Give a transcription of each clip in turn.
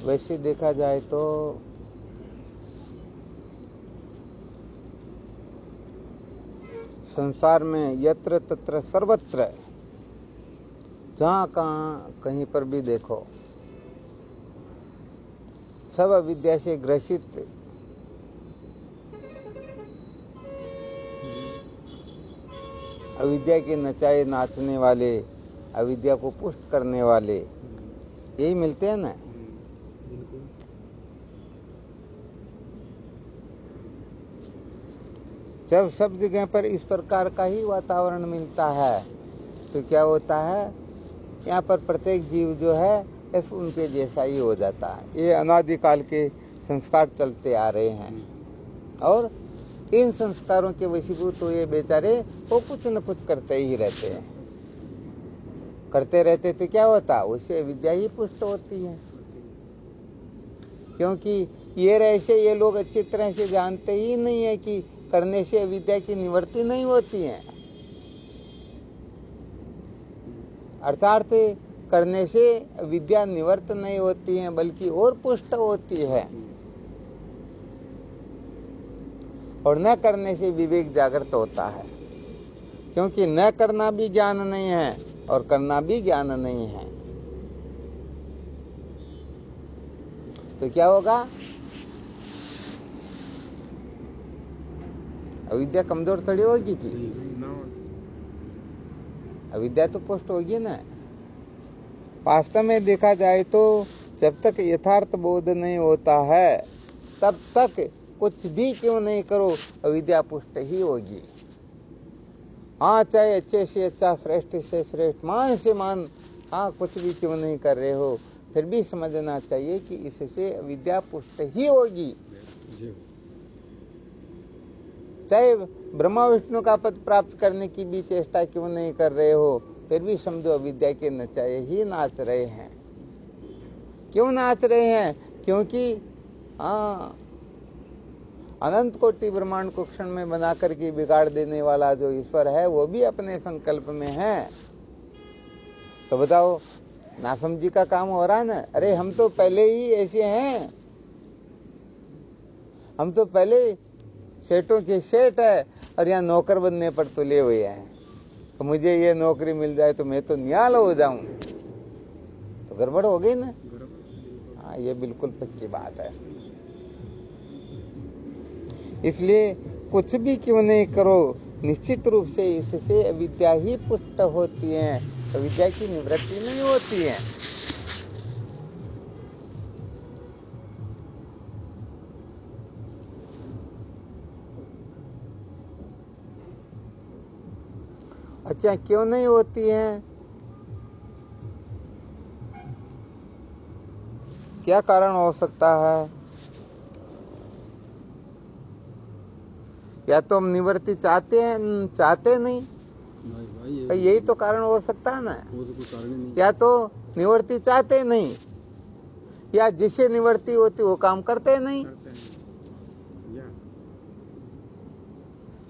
वैसे देखा जाए तो संसार में यत्र तत्र सर्वत्र, जहाँ कहाँ कहीं पर भी देखो, सब अविद्या से ग्रसित अविद्या के नचाए नाचने वाले, अविद्या को पुष्ट करने वाले यही मिलते हैं ना। जब सब जगह पर इस प्रकार का ही वातावरण मिलता है तो क्या होता है, यहाँ पर प्रत्येक जीव जो है उनके जैसा ही हो जाता है। ये अनादिकाल के संस्कार चलते आ रहे हैं और इन संस्कारों के वशीभूत तो ये बेचारे वो कुछ न कुछ करते ही रहते हैं। करते रहते तो क्या होता, उससे विद्या ही पुष्ट होती है। क्योंकि ये लोग अच्छी तरह से जानते ही नहीं है कि करने से विद्या की निवृत्ति नहीं होती है, अर्थात करने से विद्या निवृत्त नहीं होती है बल्कि और पुष्ट होती है। और न करने से विवेक जागृत होता है, क्योंकि न करना भी ज्ञान नहीं है और करना भी ज्ञान नहीं है। तो क्या होगा, अविद्या कमजोर थोड़ी होगी कि अविद्या तो पुष्ट होगी ना। वास्तव में देखा जाए तो जब तक यथार्थ बोध नहीं होता है तब तक कुछ भी क्यों नहीं करो अविद्या पुष्ट ही होगी। हाँ, चाहे अच्छे से अच्छा, श्रेष्ठ से श्रेष्ठ, मान से मान, हाँ कुछ भी क्यों नहीं कर रहे हो, फिर भी समझना चाहिए कि इससे अविद्या पुष्ट ही होगी। चाहे ब्रह्मा विष्णु का पद प्राप्त करने की भी चेष्टा क्यों नहीं कर रहे हो, फिर भी समझो अविद्या के नचाए ही नाच रहे हैं। क्यों नाच रहे हैं, क्योंकि अनंत कोटि ब्रह्मांड को क्षण में बना करके बिगाड़ देने वाला जो ईश्वर है वो भी अपने संकल्प में है। तो बताओ, नासमझी का काम हो रहा है ना। अरे हम तो पहले ही ऐसे हैं, हम तो पहले सेठों के सेठ है और यहाँ नौकर बनने पर तुले हुए हैं। तो मुझे ये नौकरी मिल जाए तो मैं तो निहाल हो जाऊं, तो गड़बड़ हो गई ना। हाँ, ये बिल्कुल पक्की बात है। इसलिए कुछ भी क्यों नहीं करो, निश्चित रूप से इससे अविद्या ही पुष्ट होती है, अविद्या की निवृत्ति नहीं होती है। अच्छा, क्यों नहीं होती है, क्या कारण हो सकता है? या तो हम निवृत्ति चाहते नहीं, यही तो कारण हो सकता है ना। या तो निवृत्ति चाहते नहीं, या जिससे निवृत्ति होती वो काम करते नहीं।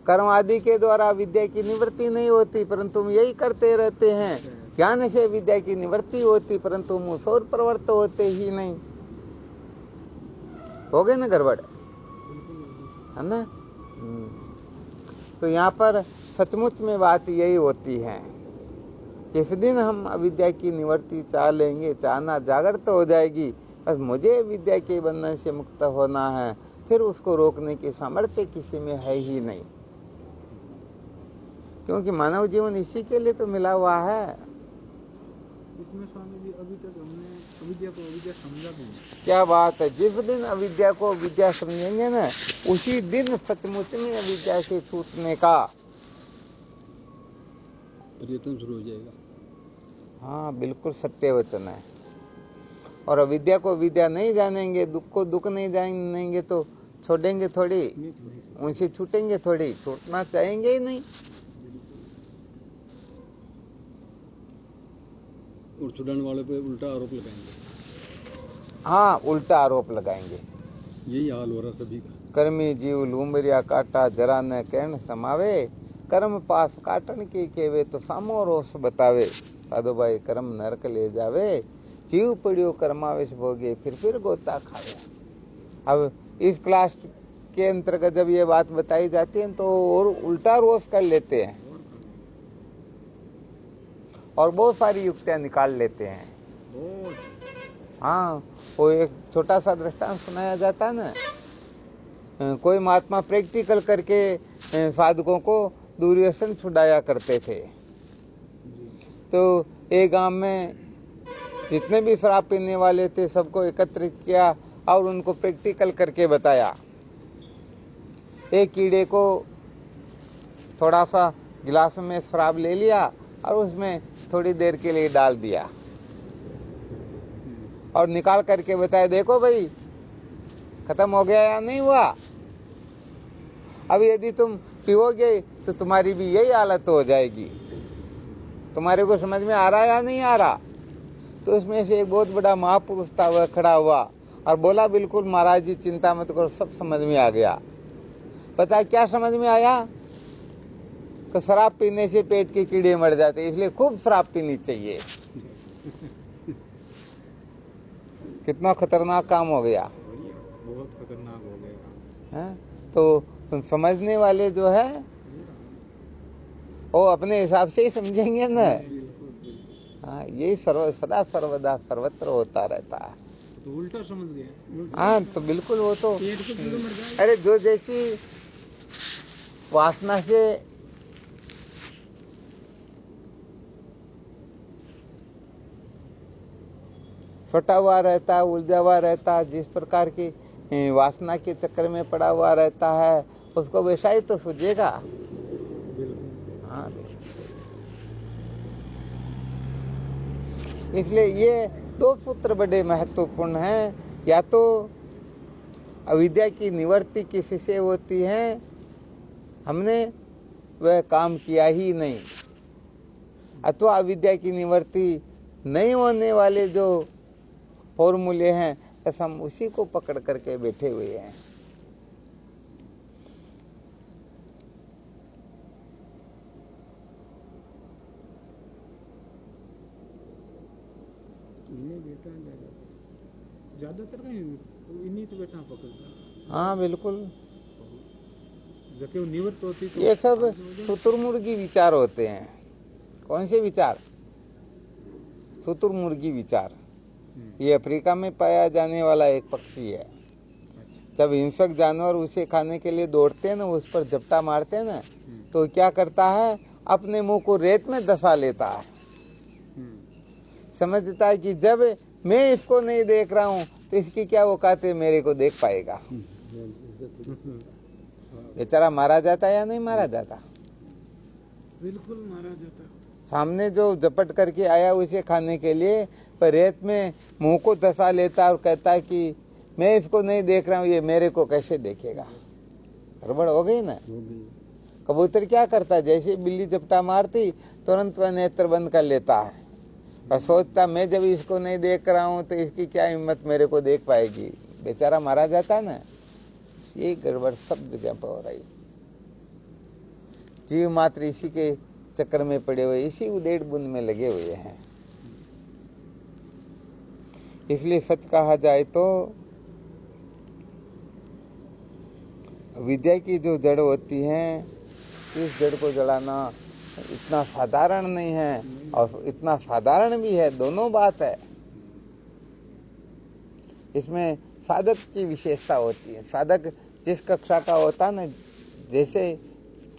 कर्म आदि के द्वारा विद्या की निवृत्ति नहीं होती, परंतु हम यही करते रहते हैं। ज्ञान से विद्या की निवृत्ति होती, परंतु हम उस ओर प्रवृत्त होते ही नहीं। हो गए ना गड़बड़, है ना। तो यहाँ पर सचमुच में बात यही होती है, किस दिन हम अविद्या की निवृत्ति चाह लेंगे, चाहना जागृत हो जाएगी, बस मुझे विद्या के बंधन से मुक्त होना है, फिर उसको रोकने की सामर्थ्य किसी में है ही नहीं। क्योंकि मानव जीवन इसी के लिए तो मिला हुआ है। इसमें स्वामी जी अभी तक हमने अविद्या को अविद्या समझा नहीं। क्या बात है, जिस दिन अविद्या को विद्या समझेंगे ना, उसी दिन सचमुच में अविद्या से छूटने का प्रयत्न शुरू हो जाएगा। हाँ, बिल्कुल सत्य वचन है। और अविद्या को विद्या नहीं जानेंगे, दुख को दुख नहीं जानेंगे तो छोड़ेंगे थोड़ी, उनसे छूटेंगे थोड़ी, छूटना चाहेंगे ही नहीं। और छुड़ाने वाले पे उल्टा आरोप लगाएंगे। हाँ, उल्टा आरोप लगाएंगे। यही हाल हो रहा सभी का। कर्मी जीव लूंबरिया काटा, जरा न कहन समावे, कर्म पास काटन के केवे तो सामो रोष बतावे। साधु भाई कर्म नरक ले जावे, जीव पड़ियो कर्मावेश भोगे फिर गोता खावे। अब इस क्लास के अंतर्गत जब ये बात बताई जाती है तो और उल्टा रोष कर लेते हैं और बहुत सारी युक्तियां निकाल लेते हैं। हाँ, वो एक छोटा सा दृष्टांत सुनाया जाता है ना, कोई महात्मा प्रैक्टिकल करके साधकों को दुर्व्यसन छुड़ाया करते थे। तो एक गांव में जितने भी शराब पीने वाले थे सबको एकत्रित किया और उनको प्रैक्टिकल करके बताया। एक कीड़े को थोड़ा सा गिलास में शराब ले लिया और उसमें थोड़ी देर के लिए डाल दिया और निकाल करके बताया, देखो भाई खत्म हो गया या नहीं हुआ। अब यदि तुम पीओगे तो तुम्हारी भी यही हालत हो जाएगी। तुम्हारे को समझ में आ रहा या नहीं आ रहा? तो उसमें से एक बहुत बड़ा महापुरुष था, वह खड़ा हुआ और बोला, बिल्कुल महाराज जी चिंता मत करो, सब समझ में आ गया। पता क्या समझ में आया? कि शराब पीने से पेट के कीड़े मर जाते, इसलिए खूब शराब पीनी चाहिए। कितना खतरनाक काम हो गया, बहुत खतरनाक हो गया है? तो समझने वाले जो है वो अपने हिसाब से ही समझेंगे ना। हाँ, यही सदा सर्वदा सर्वत्र होता रहता है। तो उल्टा समझ गया। हाँ, तो बिल्कुल वो तो पेट के कीड़े मर जाए। अरे जो जैसी वासना से फटा हुआ रहता है, उलझा हुआ रहता है, जिस प्रकार की वासना के चक्कर में पड़ा हुआ रहता है, उसको वैसा ही तो सूझेगा। हाँ, इसलिए ये दो सूत्र बड़े महत्वपूर्ण हैं। या तो अविद्या की निवृत्ति किसी से होती है, हमने वह काम किया ही नहीं, अथवा अविद्या की निवृत्ति नहीं होने वाले जो फॉर्मूले हैं बस हम उसी को पकड़ करके बैठे हुए हैं। ज्यादातर इन्हीं तो बैठा पकड़ता। हाँ बिल्कुल, जबकि निवृत्त होती तो ये सब शुतुरमुर्गी विचार होते हैं। कौन से विचार? शुतुरमुर्गी विचार। ये अफ्रीका में पाया जाने वाला एक पक्षी है। जब हिंसक जानवर उसे खाने के लिए दौड़ते हैं ना, उस पर झपटा मारते हैं ना, तो क्या करता है, अपने मुंह को रेत में दबा लेता है। समझता है कि जब मैं इसको नहीं देख रहा हूं तो इसकी क्या औकात है, मेरे को देख पाएगा। बेचारा मारा जाता है या नहीं मारा जाता? बिल्कुल मारा जाता। सामने जो झपट करके आया उसे खाने के लिए, पर रेत में मुंह को दबा लेता और कहता है कि मैं इसको नहीं देख रहा हूं, ये मेरे को कैसे देखेगा। गड़बड़ हो गई ना। कबूतर क्या करता है, जैसे बिल्ली झपटा मारती तुरंत वह नेत्र बंद कर लेता है और सोचता मैं जब इसको नहीं देख रहा हूं तो इसकी क्या हिम्मत मेरे को देख पाएगी। बेचारा मारा जाता है ना। ये गड़बड़ सब जगह पर हो रही। जीव मात्र इसी के चक्कर में पड़े हुए, इसी उधेड़ बुन में लगे हुए हैं। इसलिए सच कहा जाए तो विद्या की जो जड़ होती है, इस जड़ को जलाना इतना साधारण नहीं है और इतना साधारण भी है, दोनों बात है। इसमें साधक की विशेषता होती है। साधक जिस कक्षा का होता है ना,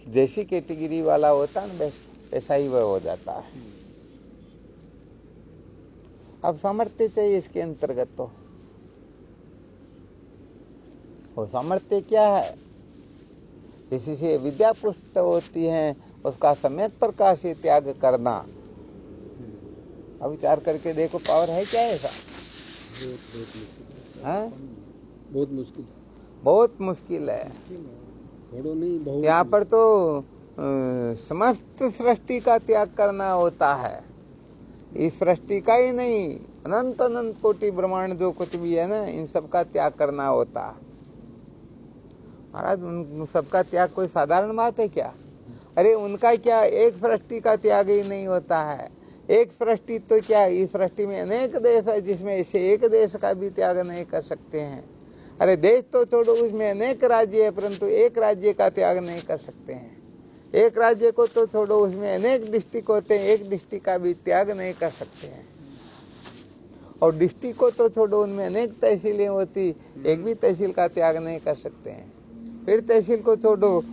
जैसी कैटेगरी वाला होता है ना, वैसा ही वह हो जाता है। अब सामर्थ्य चाहिए इसके अंतर्गत तो, और सामर्थ्य क्या है? किसी से विद्या पुष्ट होती है उसका सम्यक प्रकार से त्याग करना। अब विचार करके देखो, पावर है क्या ऐसा? बहुत मुश्किल है। यहाँ पर तो समस्त सृष्टि का त्याग करना होता है। इस सृष्टि का ही नहीं, अनंत अनंत कोटि ब्रह्मांड जो कुछ भी है ना, इन सब का त्याग करना होता है। महाराज उन सबका त्याग कोई साधारण बात है क्या? अरे उनका क्या, एक सृष्टि का त्याग ही नहीं होता है, एक सृष्टि तो क्या, इस सृष्टि में अनेक देश है जिसमें ऐसे एक देश का भी त्याग नहीं कर सकते हैं। अरे देश तो छोड़ो, उसमें अनेक राज्य है परंतु एक राज्य का त्याग नहीं कर सकते हैं। एक राज्य को तो छोड़ो, उसमें अनेक डिस्ट्रिक्ट होते हैं, एक डिस्ट्रिक्ट का भी त्याग नहीं कर सकते हैं। और डिस्ट्रिक्ट को तो छोड़ो, उनमें अनेक तहसीलें होती, एक भी तहसील का त्याग नहीं कर सकते हैं। फिर तहसील को छोड़ो,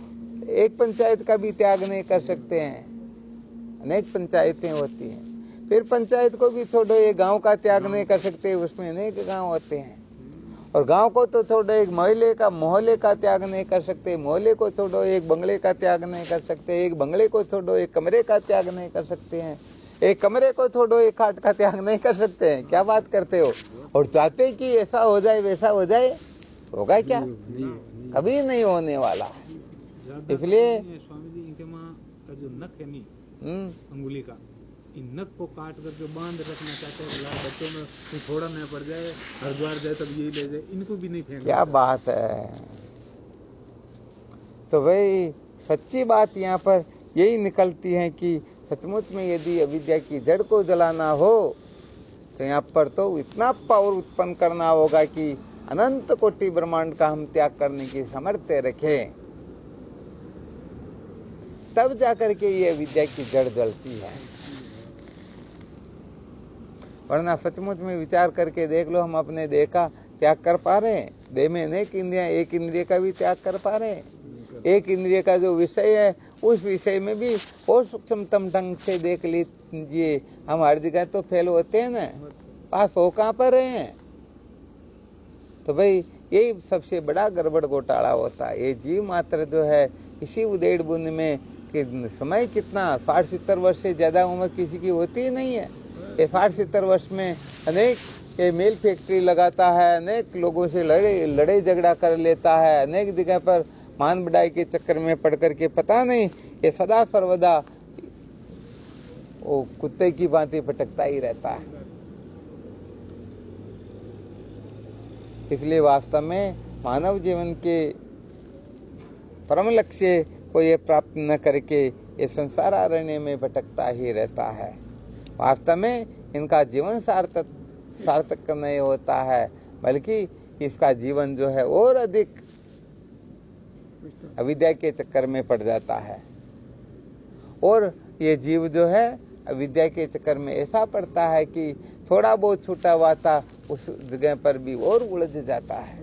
एक पंचायत का भी त्याग नहीं कर सकते हैं, अनेक पंचायतें होती हैं। फिर पंचायत को भी छोड़ो, एक गांव का त्याग नहीं कर सकते, उसमें अनेक गांव होते हैं। और गांव को तो छोड़ो, एक मोहल्ले का त्याग नहीं कर सकते, मोहल्ले को छोड़ो, एक बंगले का त्याग नहीं कर सकते, एक बंगले को छोड़ो, एक कमरे का त्याग नहीं कर सकते हैं, एक कमरे को छोड़ो, एक खाट का त्याग नहीं कर सकते हैं। क्या बात करते हो? और चाहते कि ऐसा हो जाए वैसा हो जाए, होगा क्या? कभी नहीं होने वाला है। इसलिए स्वामी जी इनके माँ का जो नख है नहीं अंगुली का, इन नख को काट करके बांध रखना चाहते हैं, बच्चों में थोड़ा न पड़ जाए, हरिद्वार जाए तब यही ले जाए, इनको भी नहीं फेंक। क्या बात है। तो भाई सच्ची बात यहाँ पर यही निकलती है कि सचमुच में यदि अविद्या की जड़ को जलाना हो तो यहाँ पर तो इतना पावर उत्पन्न करना होगा कि अनंत कोटि ब्रह्मांड का हम त्याग करने की सामर्थ्य रखें, तब जाकर के ये विद्या की जड़ जलती है। वरना सचमुच में विचार करके देख लो, हम अपने देह का त्याग कर पा रहे हैं? देह में अनेक इंद्रियां, एक इंद्रिय का भी त्याग कर पा रहे हैं? एक इंद्रिय का जो विषय है उस विषय में भी और सूक्ष्मतम ढंग से देख लीजिए, हम हर जगह तो फेल होते हैं ना, पास हो कहाँ पर रहे हैं? तो भाई यही सबसे बड़ा गड़बड़ घोटाला होता है। ये जीव मात्र जो है इसी उदेड़ बुन में कि समय कितना 60-70 वर्ष से ज्यादा उम्र किसी की होती ही नहीं है। ये 60-70 वर्ष में अनेक ये मेल फैक्ट्री लगाता है, अनेक लोगों से लड़े झगड़ा कर लेता है, अनेक जगह पर मान बढ़ाई के चक्कर में पड़ करके पता नहीं ये सदा सर्वदा वो कुत्ते की भांति भटकता ही रहता है। इसलिए वास्तव में मानव जीवन के परम लक्ष्य को ये प्राप्त न करके ये संसार अरण्य में भटकता ही रहता है। वास्तव में इनका जीवन सार्थक नहीं होता है, बल्कि इसका जीवन जो है और अधिक अविद्या के चक्कर में पड़ जाता है। और ये जीव जो है अविद्या के चक्कर में ऐसा पड़ता है कि थोड़ा बहुत छूटा हुआ था उस जगह पर भी और उलझ जाता है।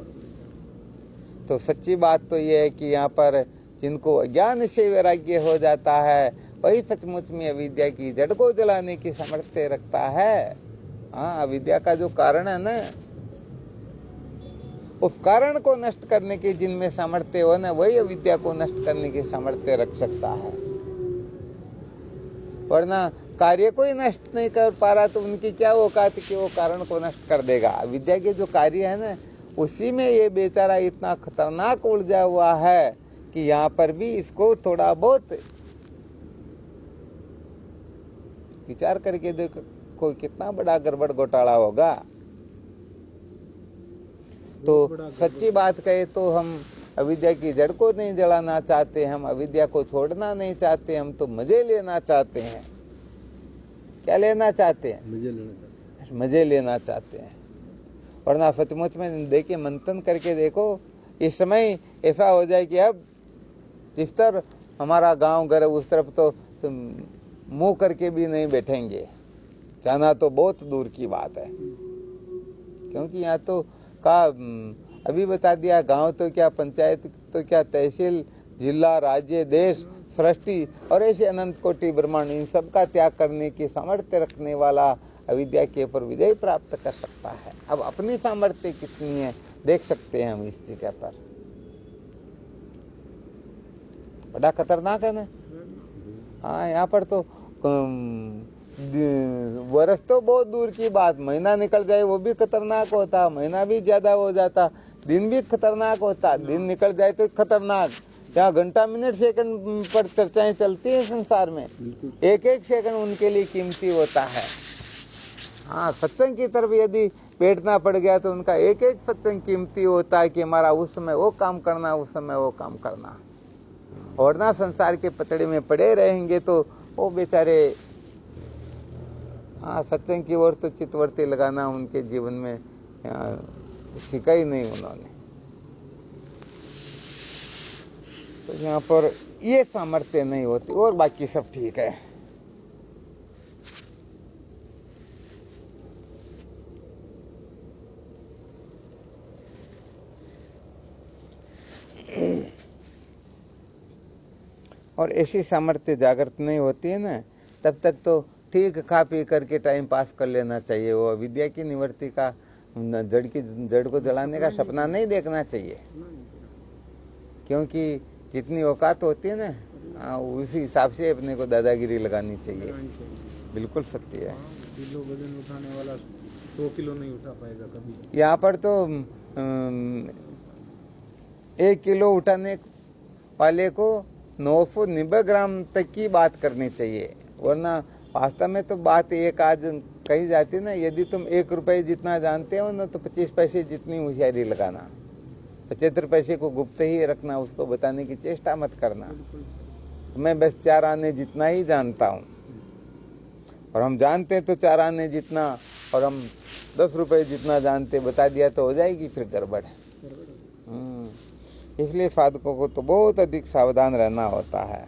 तो सच्ची बात तो ये है कि यहाँ पर जिनको अज्ञान से वैराग्य हो जाता है वही सचमुच में अविद्या की जड़ को जलाने की सामर्थ्य रखता है। हाँ, अविद्या का जो कारण है ना, उस कारण को नष्ट करने की जिनमें सामर्थ्य हो ना, वही अविद्या को नष्ट करने की सामर्थ्य रख सकता है। वरना कार्य को ही नष्ट नहीं कर पा रहा तो उनकी क्या औकात कि वो कारण को नष्ट कर देगा। अविद्या के जो कार्य है ना, उसी में ये बेचारा इतना खतरनाक उलझा हुआ है कि यहाँ पर भी इसको थोड़ा बहुत विचार करके देखो, कोई कितना बड़ा गड़बड़ घोटाला होगा। तो सच्ची बात कहे तो हम अविद्या की जड़ को नहीं जलाना चाहते, हम अविद्या को छोड़ना नहीं चाहते, हम तो मजे लेना चाहते हैं। क्या लेना चाहते हैं? मजे लेना चाहते हैं। वरना सचमुच में देखिए, मंथन करके देखो, इस समय ऐसा हो जाए कि अब जिस तरफ हमारा गांव घर उस तरफ तो मुंह करके भी नहीं बैठेंगे, जाना तो बहुत दूर की बात है। क्योंकि यहाँ तो का अभी बता दिया, गांव तो क्या, पंचायत तो क्या, तहसील, जिला, राज्य, देश, सृष्टि और ऐसे अनंत कोटि ब्रह्मांड, इन सब का त्याग करने की सामर्थ्य रखने वाला अविद्या के ऊपर विजय प्राप्त कर सकता है। अब अपनी सामर्थ्य कितनी है देख सकते हैं हम इस जगह पर। बड़ा खतरनाक है ना। हाँ, यहाँ पर तो वर्ष तो बहुत दूर की बात, महीना निकल जाए वो भी खतरनाक होता, महीना भी ज्यादा हो जाता, दिन भी खतरनाक होता, दिन निकल जाए तो खतरनाक। यहाँ घंटा मिनट सेकंड पर चर्चाएं चलती है संसार में, एक एक सेकंड उनके लिए कीमती होता है। हाँ, सत्संग की तरफ यदि बैठना पड़ गया तो उनका एक एक सत्संग कीमती होता है कि हमारा उस समय वो काम करना, उस समय वो काम करना। और ना संसार के पतड़े में पड़े रहेंगे तो वो बेचारे हाँ, सत्संग की ओर तो चित्तवृत्ति लगाना उनके जीवन में सीखा ही नहीं उन्होंने। तो यहाँ पर ये सामर्थ्य नहीं होती और बाकी सब ठीक है। और ऐसी सामर्थ्य जागृत नहीं होती है ना, तब तक तो ठीक खा पी करके टाइम पास कर लेना चाहिए। वो विद्या की निवृत्ति का जड़ को जलाने का सपना नहीं देखना चाहिए, क्योंकि जितनी औकात होती है ना उसी हिसाब से अपने को दादागिरी लगानी चाहिए। बिल्कुल सत्य है। किलो वजन उठाने वाला 100 किलो नहीं उठा पाएगा कभी। यहाँ पर तो 1 किलो उठाने वाले को 990 ग्राम तक की बात करनी चाहिए, वरना वास्तव में तो बात एक आज कही जाती ना, यदि तुम 1 रुपये जितना जानते हो ना तो 25 पैसे जितनी होशियारी लगाना, 75 पैसे को गुप्त ही रखना, उसको बताने की चेष्टा मत करना। मैं बस 4 आने जितना ही जानता हूँ, और हम जानते हैं तो 4 आने जितना, और हम 10 रुपये जितना जानते बता दिया तो हो जाएगी फिर गड़बड़। इसलिए साधकों को तो बहुत अधिक सावधान रहना होता है।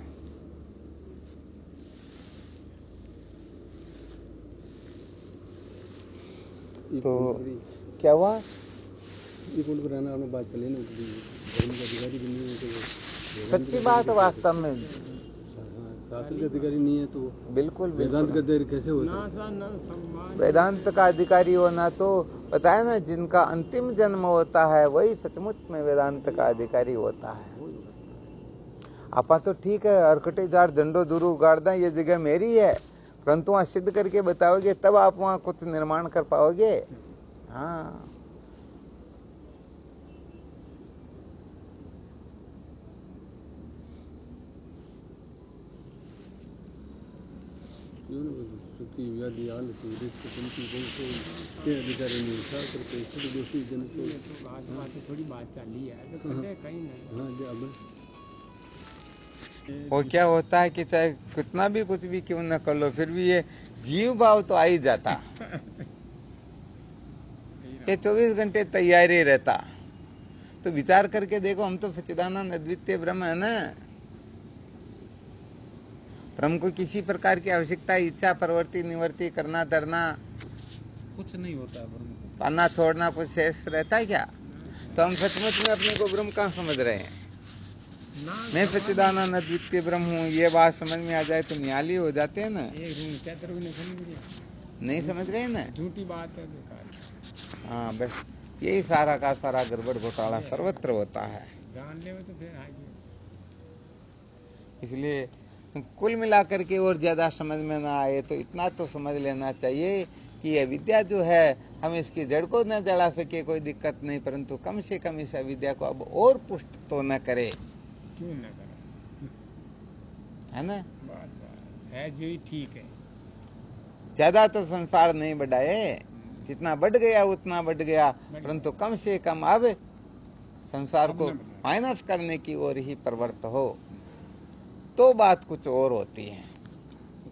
तो क्या हुआ? सच्ची बात वास्तव में शास्त्र का अधिकारी नहीं है तो बिल्कुल वेदांत का अधिकारी कैसे हो सकता? वेदांत का अधिकारी होना तो पता है ना, जिनका अंतिम जन्म होता है वही सचमुच में वेदांत का अधिकारी होता है। आपा तो ठीक है, अरकटे जार झंडो दूरू गाड़ दें, ये जगह मेरी है, परंतु वहां सिद्ध करके बताओगे तब आप वहां कुछ निर्माण कर पाओगे। हाँ, थोड़ी बात चली है कहीं नहीं। वो क्या होता है कि चाहे कितना भी कुछ भी क्यों न कर लो, फिर भी ये जीव भाव तो आ ही जाता। ये 24 घंटे तैयारी रहता। तो विचार करके देखो, हम तो सच्चिदानंद अद्वितीय ब्रह्म है ना, ब्रह्म को किसी प्रकार की आवश्यकता, इच्छा, प्रवृत्ति, निवृत्ति, करना धरना कुछ नहीं होता है। पाना छोड़ना कुछ शेष रहता है क्या? तो हम सचमुच में अपने को ब्रह्म कहाँ समझ रहे हैं? मैं सच्चिदानंद अद्वितीय ब्रह्म हूँ, ये बात समझ में आ जाए तो नियाली हो जाते हैं ना। नहीं समझ रहे हैं ना, झूठी बात है। हाँ, बस यही सारा का सारा गड़बड़ घोटाला सर्वत्र होता है। जान ले तो फिर इसलिए कुल मिलाकर के और ज्यादा समझ में ना आए तो इतना तो समझ लेना चाहिए कि यह विद्या जो है, हम इसकी जड़ को न जला सके कोई दिक्कत नहीं, परंतु कम से कम इस विद्या को अब और पुष्ट तो न करे। क्यों न करे, है ना? बस है जो ही ठीक है। ज्यादा तो संसार नहीं बढ़ाए, जितना बढ़ गया उतना बढ़ गया, परंतु कम से कम अब संसार को माइनस करने की ओर ही प्रवृत्त हो तो बात कुछ और होती है।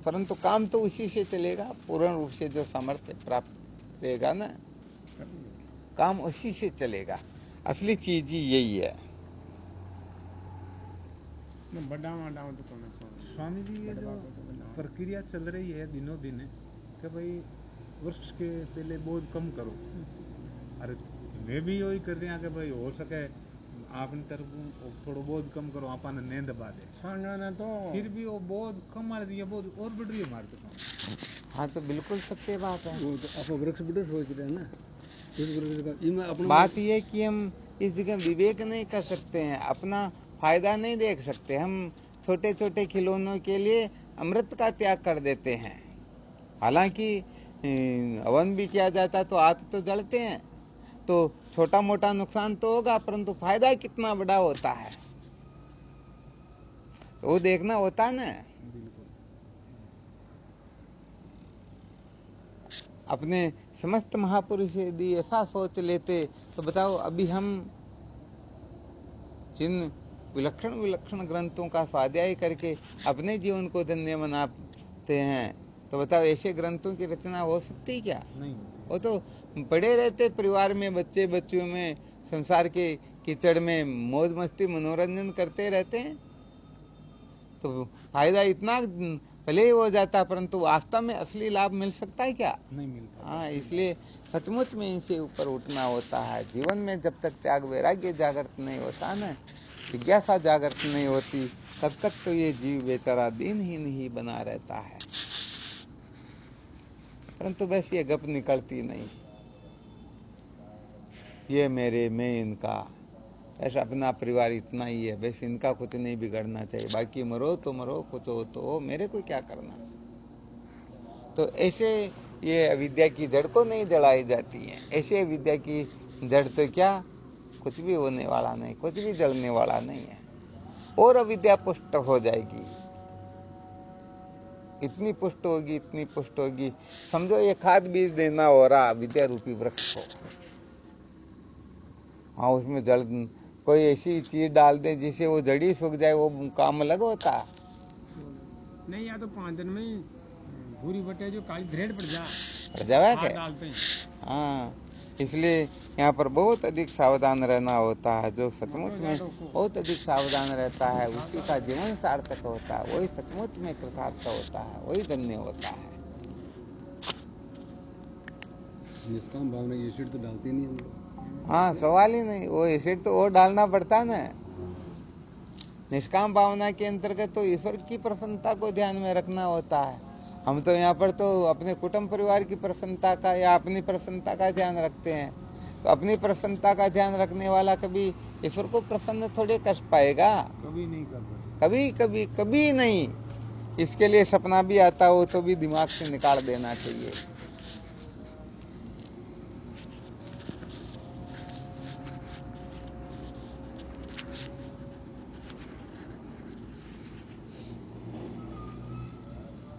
परंतु काम तो उसी से चलेगा, पूर्ण रूप से जो सामर्थ्य प्राप्त रहेगा ना, काम उसी से चलेगा। असली चीज ही यही है। स्वामी जी, ये जो प्रक्रिया चल रही है दिनों दिन कि भाई वृक्ष के पहले बोझ कम करो, अरे मैं भी यही कर रहे हैं कि भाई हो सके आपने तरफ थोड़ा बोझ कम करो, आपने नींद दबा दे तो फिर भी वो बोझ कम मार दिया, बोझ और बढ़ रही है मारते तो। हाँ, तो बिल्कुल सत्य बात है। वो तो आप वृक्ष बढ़ सोच रहे हैं ना। बात ये कि हम इस जगह विवेक नहीं कर सकते हैं, अपना फायदा नहीं देख सकते। हम छोटे छोटे खिलौनों के लिए अमृत का त्याग कर देते हैं। हालांकि हवन भी किया जाता तो हाथ तो जलते हैं, तो छोटा मोटा नुकसान तो होगा, परंतु फायदा कितना बड़ा होता है तो वो देखना होता है ना। अपने समस्त महापुरुष यदि ऐसा सोच लेते तो बताओ, अभी हम जिन विलक्षण विलक्षण ग्रंथों का स्वाध्याय करके अपने जीवन को धन्य बनाते हैं, तो बताओ ऐसे ग्रंथों की रचना हो सकती क्या? नहीं होती। वो तो पड़े रहते परिवार में, बच्चे बच्चियों में, संसार के कीचड़ में मौज मस्ती मनोरंजन करते रहते हैं। तो फायदा इतना भले ही हो जाता, परंतु वास्तव में असली लाभ मिल सकता है क्या? नहीं मिल पाता। हाँ, इसलिए सचमुच में इनसे ऊपर उठना होता है। जीवन में जब तक त्याग वैराग्य जागृत नहीं होता ना, जिज्ञासा जागृत नहीं होती, तब तक तो ये जीव बेचारा दिनहीन ही बना रहता है। परंतु बस ये गप निकलती नहीं, ये मेरे, मैं इनका, ऐसा अपना परिवार इतना ही है, बस इनका कुछ नहीं बिगड़ना चाहिए, बाकी मरो तो मरो, कुछ हो तो हो, मेरे को क्या करना। तो ऐसे ये अविद्या की जड़ को नहीं जलाई जाती है। ऐसे अविद्या की जड़ तो क्या, कुछ भी होने वाला नहीं, कुछ भी जलने वाला नहीं है। और अविद्या पुष्ट हो जाएगी, इतनी पुष्ट होगी, इतनी पुष्ट होगी, समझो ये खाद बीज देना हो रहा विद्या रूपी वृक्ष को। हाँ, उसमें जल कोई ऐसी चीज डाल दे जिससे वो जड़ी सूख जाए, वो काम अलग होता नहीं, या तो 5 दिन में ही भूरी बटे जो काली ग्रेड पड़ जाए क्या क्या? डालते हैं। हाँ, इसलिए यहाँ पर बहुत अधिक सावधान रहना होता है। जो सचमुच में बहुत अधिक सावधान रहता है, उसी का जीवन सार्थक होता है, वही सचमुच में कृतार्थ होता है, वही धन्य होता है। निष्काम भावना एसिड तो डालती नहीं हम लोग। हाँ, सवाल ही नहीं, वो एसिड तो और डालना पड़ता ना। निष्काम भावना के अंतर्गत तो ईश्वर की प्रसन्नता को ध्यान में रखना होता है। हम तो यहाँ पर तो अपने कुटुंब परिवार की प्रसन्नता का या अपनी प्रसन्नता का ध्यान रखते हैं। तो अपनी प्रसन्नता का ध्यान रखने वाला कभी ईश्वर को प्रसन्न थोड़े कर पाएगा? कभी नहीं कर पाएगा, कभी कभी कभी नहीं। इसके लिए सपना भी आता हो तो भी दिमाग से निकाल देना चाहिए।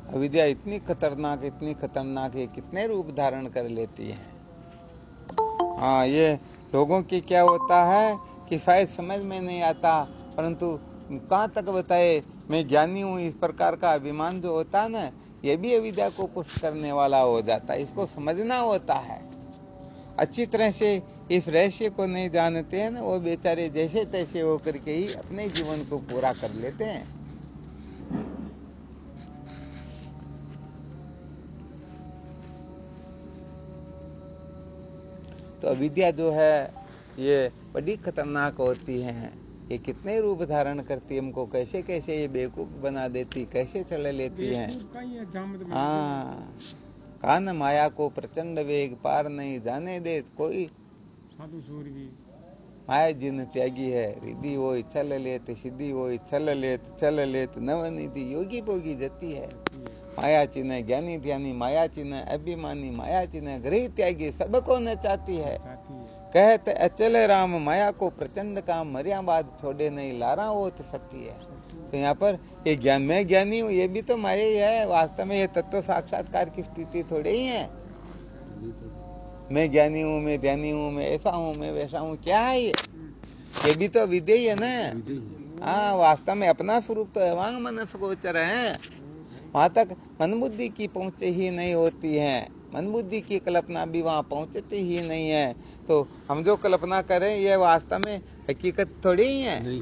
अविद्या इतनी खतरनाक है, कितने रूप धारण कर लेती है। हाँ, ये लोगों की क्या होता है कि शायद समझ में नहीं आता, परंतु कहाँ तक बताए मैं ज्ञानी हूँ, इस प्रकार का अभिमान जो होता है ना, ये भी अविद्या को पुष्ट करने वाला हो जाता है। इसको समझना होता है अच्छी तरह से। इस रहस्य को नहीं जानते हैं ना, वो बेचारे जैसे तैसे होकर के ही अपने जीवन को पूरा कर लेते हैं। तो अविद्या जो है ये बड़ी खतरनाक होती है। ये कितने रूप धारण करती है, हमको कैसे कैसे ये बेवकूफ बना देती, कैसे चले लेती है। हाँ, कान माया को प्रचंड वेग, पार नहीं जाने दे कोई। साधु सूर भी माया जिन त्यागी है, रिद्धि होई छल लेत, सिद्धि होई छल लेत, चल लेत नवनिधि योगी भोगी जती है। माया चिन्ह ज्ञानी ध्यानी, माया चिन्ह अभिमानी, माया चिन्ह गृह त्यागी, सबको न चाहती है। कहते अचल राम, माया को प्रचंड काम, मरिया बाद छोड़े नहीं, लारा हो तो सत्य है। तो यहाँ पर ये ज्ञान, मैं ज्ञानी हूँ, ये भी तो माया ही है। वास्तव में ये तत्व साक्षात्कार की स्थिति थोड़ी ही है। मैं ज्ञानी हूँ, मैं ध्यानी हूँ, मैं ऐसा हूँ, मैं वैसा हूँ, क्या है ये भी तो विद्या ही है ना। हाँ, वास्तव में अपना स्वरूप तो है, वांग मनस गोचर है। वहां तक मन बुद्धि की पहुंच ही नहीं होती है, मन बुद्धि की कल्पना भी वहां पहुंचती ही नहीं है। तो हम जो कल्पना करें ये वास्तव में हकीकत थोड़ी ही है। नहीं।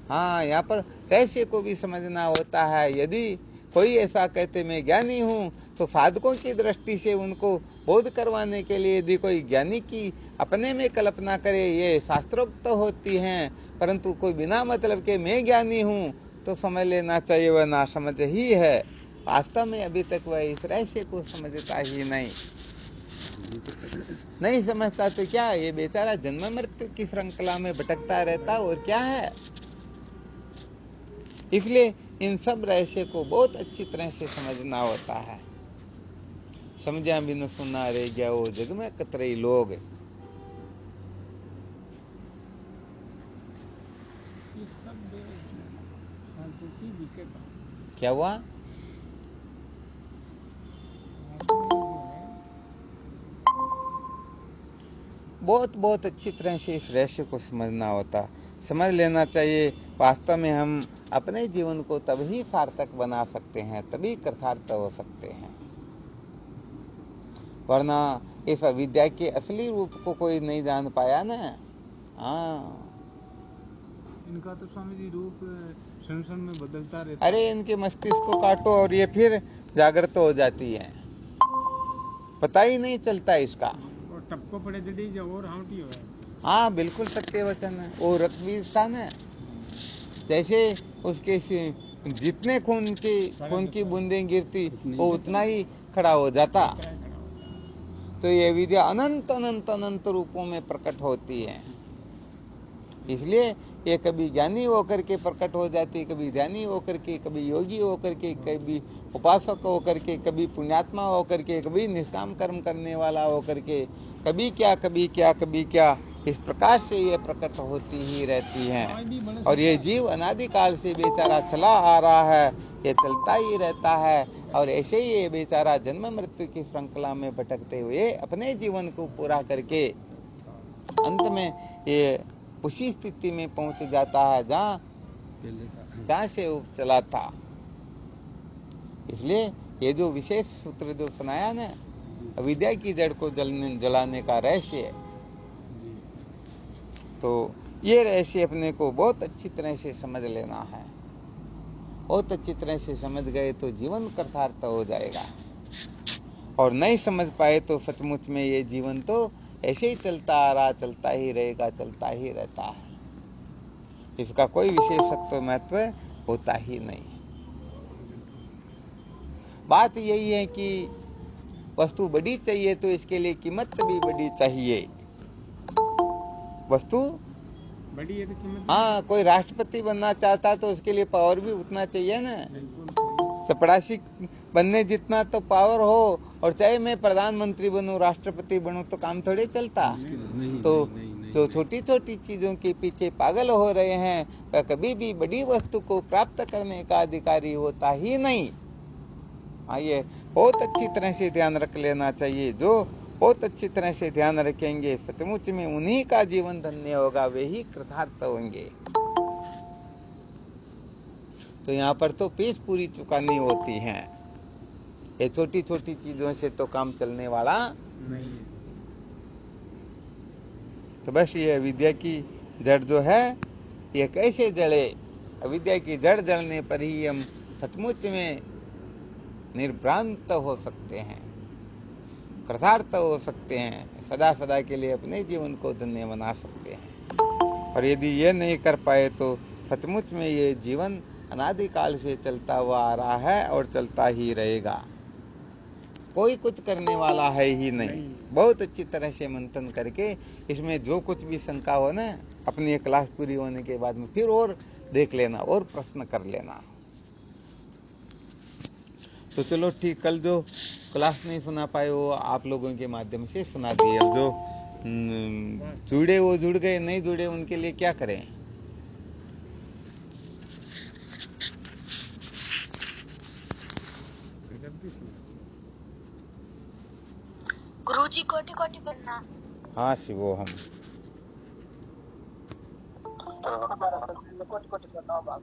हाँ, यहाँ पर रहस्य को भी समझना होता है। यदि कोई ऐसा कहते मैं ज्ञानी हूँ, तो साधकों की दृष्टि से उनको बोध करवाने के लिए यदि कोई ज्ञानी की अपने में कल्पना करे, ये शास्त्रोक्त होती हैं। परंतु कोई बिना मतलब के मैं ज्ञानी हूँ तो समझ लेना चाहिए वह ना समझ ही है। वास्तव में अभी तक वह इस रहस्य को समझता ही नहीं समझता। तो क्या ये बेचारा जन्म मृत्यु की श्रृंखला में भटकता रहता और क्या है। इसलिए इन सब रहस्य को बहुत अच्छी तरह से समझना होता है। समझा बिनु सुना रह गया वो जग में कतरे लोग। क्या हुआ? बहुत बहुत अच्छी तरह से इस रहस्य को समझना होता। समझ लेना चाहिए। वास्तव में हम अपने जीवन को तभी सार्थक बना सकते हैं, तभी कृतार्थ हो सकते हैं, वरना इस अविद्या के असली रूप को कोई नहीं जान पाया ना। हाँ, इनका तो स्वामी जी रूप क्षण क्षण में बदलता रहता अरे है। इनके मस्तिष्क को काटो और ये फिर जागृत हो जाती है, पता ही नहीं चलता इसका। और टपको पड़े जड़ी जो और हाउटी हो। हाँ बिल्कुल सत्य वचन है। वो रक्त बीज था ना, जैसे उसके जितने खून की बूंदें गिरती वो उतना ही खड़ा हो जाता। तो ये विद्या अनंत अनंत अनंत रूपों में प्रकट होती है, इसलिए ये कभी ज्ञानी होकर के प्रकट हो जाती, कभी ध्यानी होकर के, कभी योगी होकर के, कभी उपासक होकर के, कभी पुण्यात्मा होकर के, कभी निष्काम कर्म करने वाला होकर के, कभी क्या कभी क्या कभी क्या, इस प्रकार से ये प्रकट होती ही रहती हैं। और ये जीव अनादिकाल से बेचारा चला आ रहा है, ये चलता ही रहता है, और ऐसे ही ये बेचारा जन्म मृत्यु की श्रृंखला में भटकते हुए अपने जीवन को पूरा करके अंत में ये उसी स्थिति में पहुंच जाता है जहां से वो चला था। इसलिए ये जो विशेष सूत्र जो सुनाया ना, अविद्या की जड़ को जलाने का रहस्य, तो ये रहस्य अपने को बहुत अच्छी तरह से समझ लेना है। बहुत अच्छी तरह से समझ गए तो जीवन कृतार्थ हो जाएगा, और नहीं समझ पाए तो सचमुच में ये जीवन तो ऐसे ही चलता आ रहा, चलता ही रहेगा, चलता ही रहता है, इसका कोई विशेषत्व महत्व होता ही नहीं। बात यही है कि वस्तु बड़ी चाहिए तो इसके लिए कीमत भी बड़ी चाहिए। वस्तु बड़ी है तो कीमत। हाँ, कोई राष्ट्रपति बनना चाहता तो उसके लिए पावर भी उतना चाहिए ना। चपरासी बनने जितना तो पावर हो, और चाहे मैं प्रधानमंत्री बनूं, राष्ट्रपति बनूं, तो काम थोड़े चलता। तो जो छोटी छोटी चीजों के पीछे पागल हो रहे हैं, वह कभी भी बड़ी वस्तु को प्राप्त करने का अधिकारी होता ही नहीं। ये बहुत अच्छी तरह से ध्यान रख लेना चाहिए। जो बहुत अच्छी तरह से ध्यान रखेंगे, सचमुच में उन्हीं का जीवन धन्य होगा, वे ही कृतार्थ होंगे। तो यहाँ पर तो फीस पूरी चुकानी होती है, ये छोटी छोटी चीजों से तो काम चलने वाला नहीं है। तो बस ये अविद्या की जड़ जो है, ये कैसे जड़े? अविद्या की जड़ जड़ने पर ही हम सचमुच में निर्भ्रांत हो सकते हैं, कृतार्थ हो सकते हैं, सदा सदा के लिए अपने जीवन को धन्य बना सकते हैं। और यदि ये नहीं कर पाए तो सचमुच में ये जीवन अनादिकाल से चलता हुआ आ रहा है और चलता ही रहेगा, कोई कुछ करने वाला है ही नहीं। बहुत अच्छी तरह से मंथन करके इसमें जो कुछ भी शंका हो ना, अपनी क्लास पूरी होने के बाद में फिर और देख लेना और प्रश्न कर लेना। तो चलो ठीक, कल जो क्लास नहीं सुना पाए वो आप लोगों के माध्यम से सुना दिए। अब जो जुड़े वो जुड़ गए, नहीं जुड़े उनके लिए क्या करें? गुरुजी कोटि कोटि प्रणाम। हाँ शिवो हम कोटि कोटि प्रणाम।